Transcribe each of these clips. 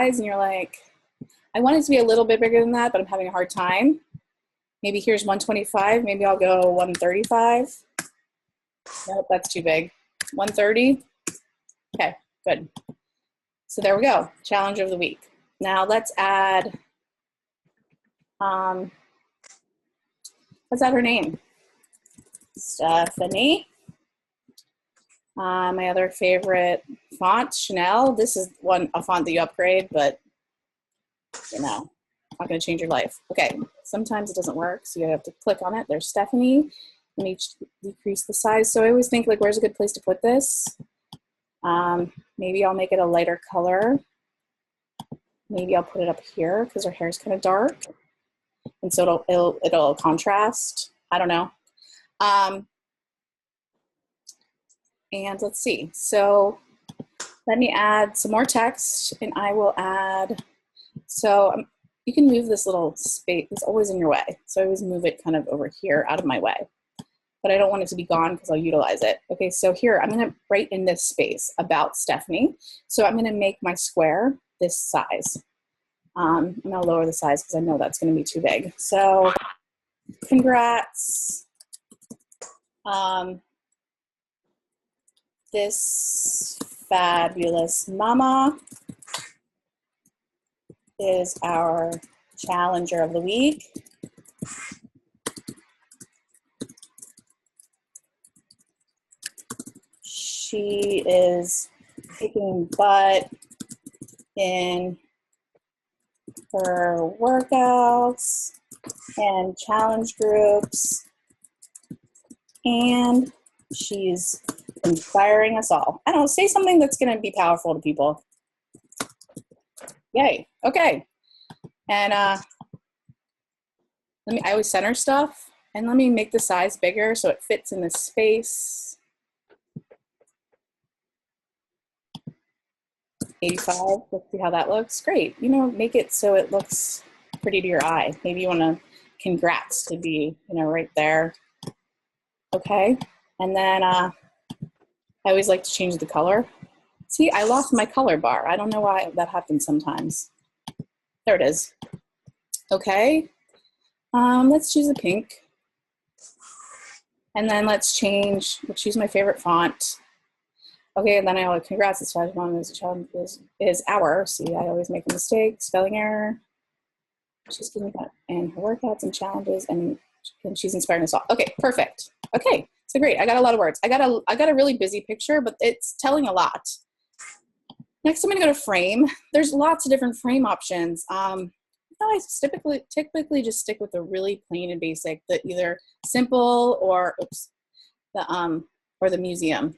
size and you're like, I want it to be a little bit bigger than that, but I'm having a hard time. Maybe here's 125. Maybe I'll go 135. Nope, that's too big. 130. Okay, good. So there we go. Challenge of the week. Now let's add her name. Stephanie. My other favorite font, Chanel. This is a font that you upgrade, but you know, not going to change your life. Okay, sometimes it doesn't work, so you have to click on it. There's Stephanie. Let me decrease the size. So I always think, like, where's a good place to put this? Maybe I'll make it a lighter color. Maybe I'll put it up here because her hair is kind of dark, and so it'll contrast. I don't know. And let's see. So let me add some more text, and I will add. So you can move this little space. It's always in your way. So I always move it kind of over here out of my way. But I don't want it to be gone because I'll utilize it. Okay, so here I'm going to write in this space about Stephanie. So I'm going to make my square this size. I'm going to lower the size because I know that's going to be too big. So congrats. This fabulous mama is our challenger of the week. She is kicking butt in her workouts and challenge groups, and she's inspiring us all. I don't know, say something that's going to be powerful to people. Yay. Okay. And I always center stuff, and let me make the size bigger so it fits in this space. 85, let's see how that looks. Great. You know, make it so it looks pretty to your eye. Maybe you want to congrats to be, you know, right there. Okay. And then I always like to change the color. See, I lost my color bar. I don't know why that happens sometimes. There it is. Okay. Let's choose a pink. And then let's choose my favorite font. Okay, and then I always, congrats, this challenge is our. See, I always make a mistake, spelling error. She's giving that in her workouts and challenges, and she's inspiring us all. Okay, perfect. Okay, so great. I got a lot of words. I got a really busy picture, but it's telling a lot. Next, I'm gonna go to frame. There's lots of different frame options. I typically just stick with the really plain and basic, the either simple or the museum.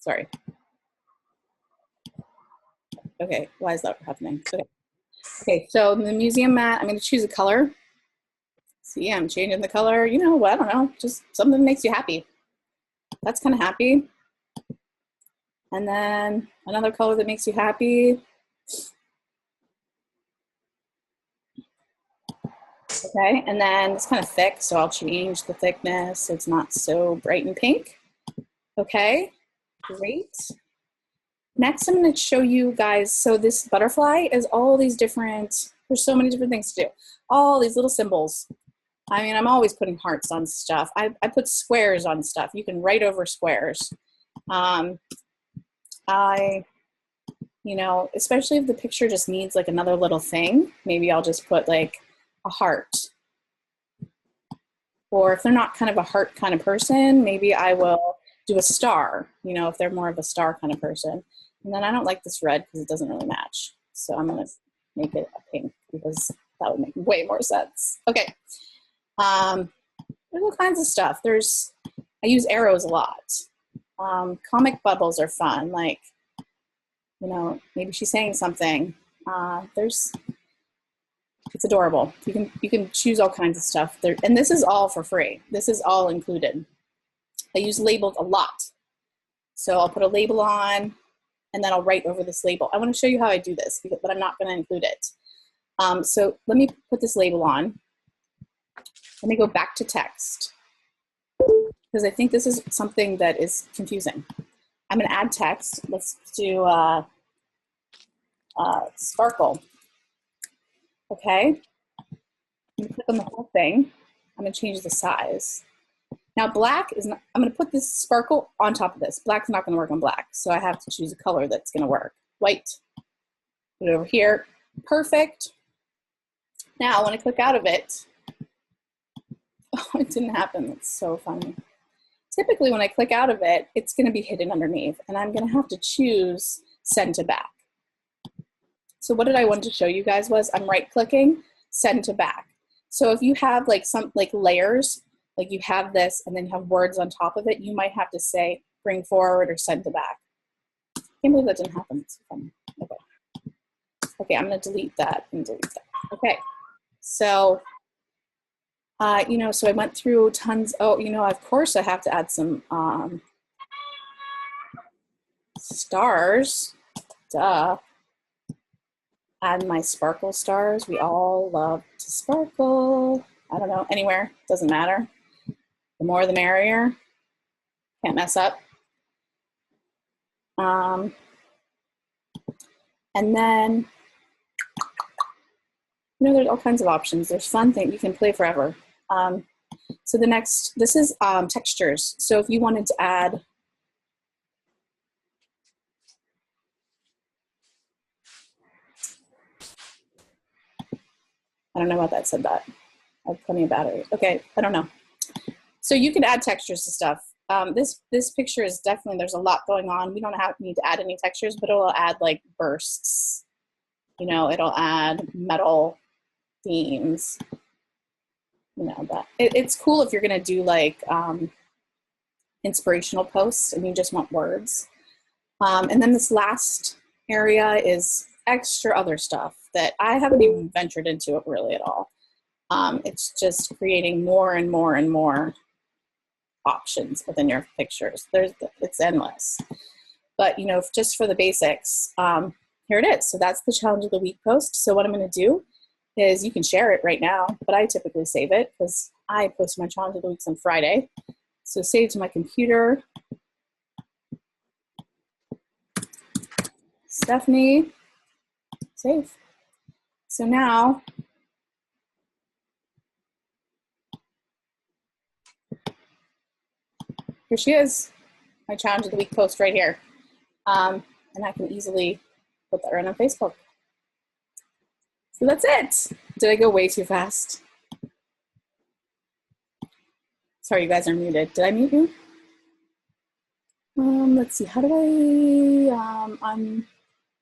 Sorry. Okay, why is that happening? Okay, so the museum mat, I'm going to choose a color. See, I'm changing the color. You know, I don't know, just something that makes you happy. That's kind of happy. And then another color that makes you happy. Okay, and then it's kind of thick, so I'll change the thickness so it's not so bright and pink. Okay. Great. Next, I'm going to show you guys, so this butterfly is all these different, there's so many different things to do. All these little symbols. I mean, I'm always putting hearts on stuff. I put squares on stuff. You can write over squares. You know, especially if the picture just needs like another little thing, maybe I'll just put like a heart. Or if they're not kind of a heart kind of person, maybe I will do a star, you know, if they're more of a star kind of person. And then I don't like this red because it doesn't really match. So I'm going to make it a pink because that would make way more sense. Okay. There's all kinds of stuff. I use arrows a lot. Comic bubbles are fun. Like, you know, maybe she's saying something. It's adorable. You can choose all kinds of stuff there. And this is all for free. This is all included. I use labels a lot. So I'll put a label on and then I'll write over this label. I want to show you how I do this, but I'm not going to include it. So let me put this label on. Let me go back to text because I think this is something that is confusing. I'm going to add text. Let's do sparkle. Okay, I'm gonna click on the whole thing. I'm gonna change the size. Now black is not, I'm gonna put this sparkle on top of this. Black's not gonna work on black, so I have to choose a color that's gonna work. White, put it over here, perfect. Now when I click out of it, oh, it didn't happen, that's so funny. Typically when I click out of it, it's gonna be hidden underneath, and I'm gonna have to choose send to back. So what did I want to show you guys was I'm right clicking, send to back. So if you have like some like layers, like you have this and then you have words on top of it, you might have to say bring forward or send to back. I can't believe that didn't happen. It's funny. Okay. Okay, I'm gonna delete that and delete that. Okay, so you know, so I went through tons. Oh, you know, of course I have to add some stars. Duh. Add my sparkle stars. We all love to sparkle. I don't know, anywhere, doesn't matter. The more the merrier. Can't mess up. And then, you know, there's all kinds of options. There's fun things, you can play forever. So the next, this is textures. So if you wanted to add, I don't know about that said that. I have plenty of batteries. Okay, I don't know. So you can add textures to stuff. This picture is definitely, there's a lot going on. We don't need to add any textures, but it'll add like bursts. You know, it'll add metal themes. You know, that it's cool if you're gonna do like inspirational posts and you just want words. And then this last area is extra other stuff that I haven't even ventured into it really at all. It's just creating more and more and more options within your pictures. It's endless. But you know, just for the basics, here it is. So that's the challenge of the week post. So what I'm gonna do is you can share it right now, but I typically save it because I post my challenge of the weeks on Friday. So save to my computer. Stephanie, save. So now, here she is, my challenge of the week post right here. And I can easily put that right on Facebook. So that's it. Did I go way too fast? Sorry, you guys are muted. Did I mute you? Let's see, how do I,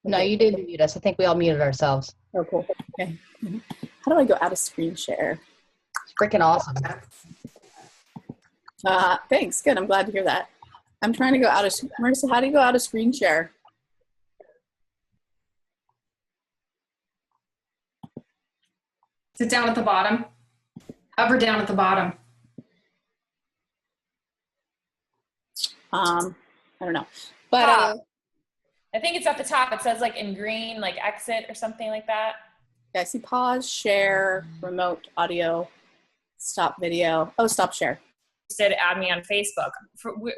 No, you didn't mute us. I think we all muted ourselves. Oh, cool. Okay. How do I go out of screen share? It's freaking awesome. Thanks. Good. I'm glad to hear that. I'm trying to go out of, Marissa, how do you go out of screen share? Sit down at the bottom. Hover down at the bottom. I don't know. But I think it's at the top. It says like in green, like exit or something like that. yeah, I see pause, share, remote audio, stop video. Oh, stop share. Said add me on Facebook.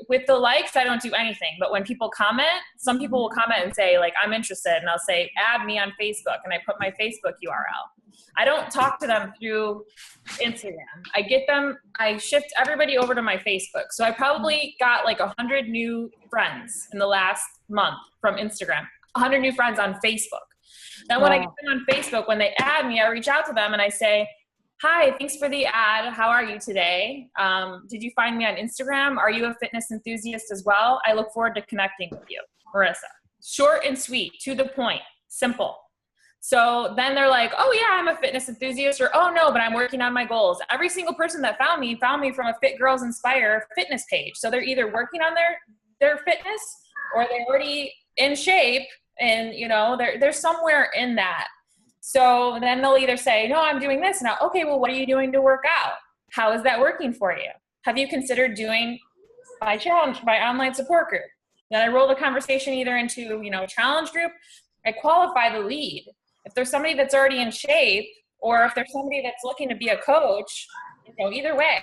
With the likes, I don't do anything. But when people comment, some people will comment and say like, I'm interested. And I'll say, add me on Facebook. And I put my Facebook URL. I don't talk to them through Instagram. I get them, I shift everybody over to my Facebook. So I probably got like 100 new friends in the last month from Instagram, 100 new friends on Facebook. Then when I get them on Facebook, when they add me, I reach out to them and I say, hi, thanks for the ad. How are you today? Did you find me on Instagram? Are you a fitness enthusiast as well? I look forward to connecting with you, Marissa. Short and sweet, to the point, simple. So then they're like, oh yeah, I'm a fitness enthusiast, or oh no, but I'm working on my goals. Every single person that found me from a Fit Girls Inspire fitness page. So they're either working on their fitness or they're already in shape and you know, they're somewhere in that. So then they'll either say, no, I'm doing this. Now, okay, well, what are you doing to work out? How is that working for you? Have you considered doing my challenge, my online support group? Then I roll the conversation either into, you know, challenge group. I qualify the lead. If there's somebody that's already in shape, or if there's somebody that's looking to be a coach, you know, either way,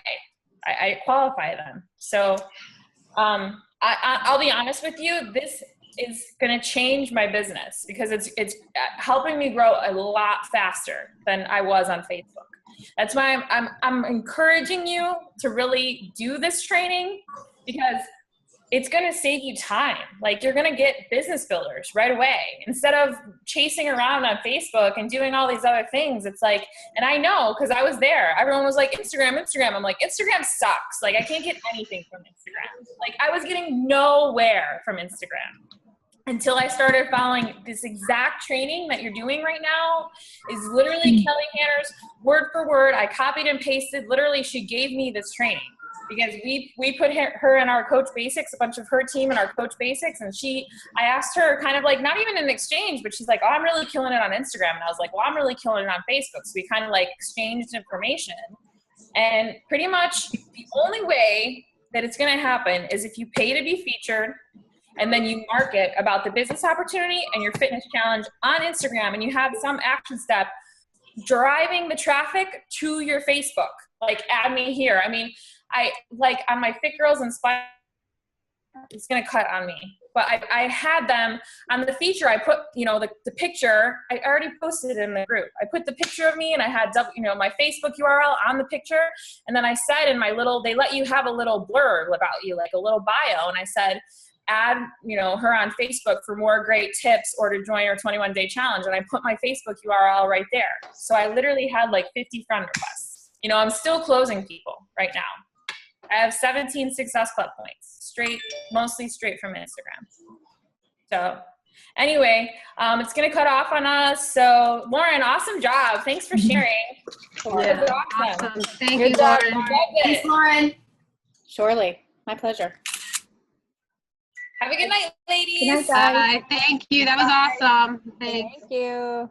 I qualify them. So I'll be honest with you, this is going to change my business because it's helping me grow a lot faster than I was on Facebook. That's why I'm encouraging you to really do this training, because it's going to save you time. Like, you're going to get business builders right away instead of chasing around on Facebook and doing all these other things. It's like, and I know, cause I was there, everyone was like, Instagram. I'm like, Instagram sucks. Like, I can't get anything from Instagram. Like, I was getting nowhere from Instagram until I started following this exact training that you're doing right now. Is literally Kelly Hanner's word for word. I copied and pasted. Literally, she gave me this training because we put her in our Coach Basics, a bunch of her team in our Coach Basics. And I asked her kind of like, not even an exchange, but she's like, oh, I'm really killing it on Instagram. And I was like, well, I'm really killing it on Facebook. So we kind of like exchanged information. And pretty much the only way that it's going to happen is if you pay to be featured, and then you market about the business opportunity and your fitness challenge on Instagram, and you have some action step driving the traffic to your Facebook. Like, add me here. I mean, I like on my Fit Girls Inspire, it's going to cut on me. But I had them on the feature. I put, the picture, I already posted it in the group. I put the picture of me and I had, my Facebook URL on the picture. And then I said in my they let you have a little blurb about you, like a little bio. And I said, add, her on Facebook for more great tips or to join our 21-day challenge. And I put my Facebook URL right there. So I literally had like 50 friend requests. I'm still closing people right now. I have 17 Success Club points, mostly straight from Instagram. So anyway, it's going to cut off on us. So Lauren, awesome job. Thanks for sharing. Yeah. Awesome. Thank you, Lauren. Thanks, Lauren. Surely. My pleasure. Have a good night, ladies. Good night, guys. Bye. Thank you. That was awesome. Thanks. Thank you.